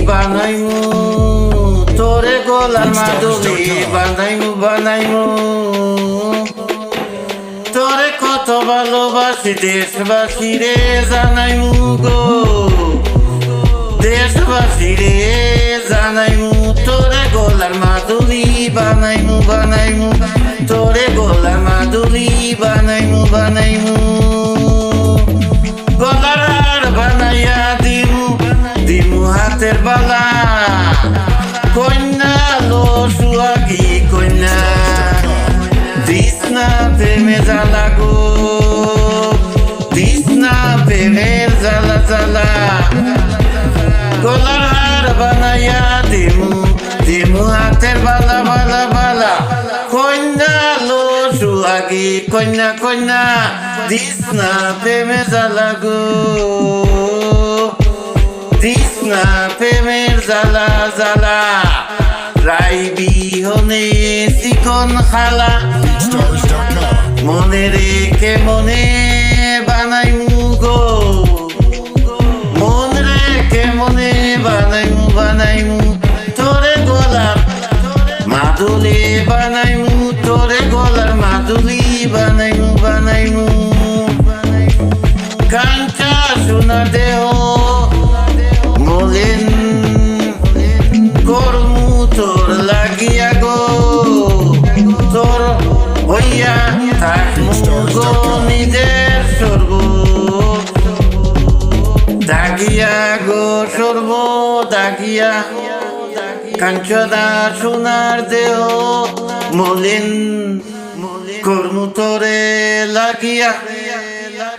বানাইমু তোরে গলার মাদুলি বানাইমু তোরে কত ভালোবাসি দেশবাসী রে জানাইমু গো দেশবাসী রে জানাইমু তোরে গলার মাদুলি বানাইমু তোরে গলার মাদুলি বানাইমু গলার হার বানাইয়া দিমু হাতের বালা কন্যা লো সুয়াগি কন্যা দিস না প্রেমে জ্বালা গো দিস না প্রেমের জ্বালা গলার হার বানাইয়া দিমু হাতের বালা কন্যা লো সুয়াগি কন্যা দিস না প্রেমে জ্বালা গো দিস না প্রেমের জ্বালা রাইবি হনে চিকন খালা মনে রেখে মনে বানাইমু গো মন রেখে মনে বানাইমু তোরে গলার মাদুলি বানাইমু তোরে গলার মাদুলি বানাইমু কাঞ্চা সোনা দেহ মলিন করমু তোর লাগিয়া গো তোর হইয়া থাকমু গো নিজের স্বর্গ দাগিয়া গো দাগিয়া কাঞ্চনা সোনার দেহ মলিন করমু তোরে লাগিয়া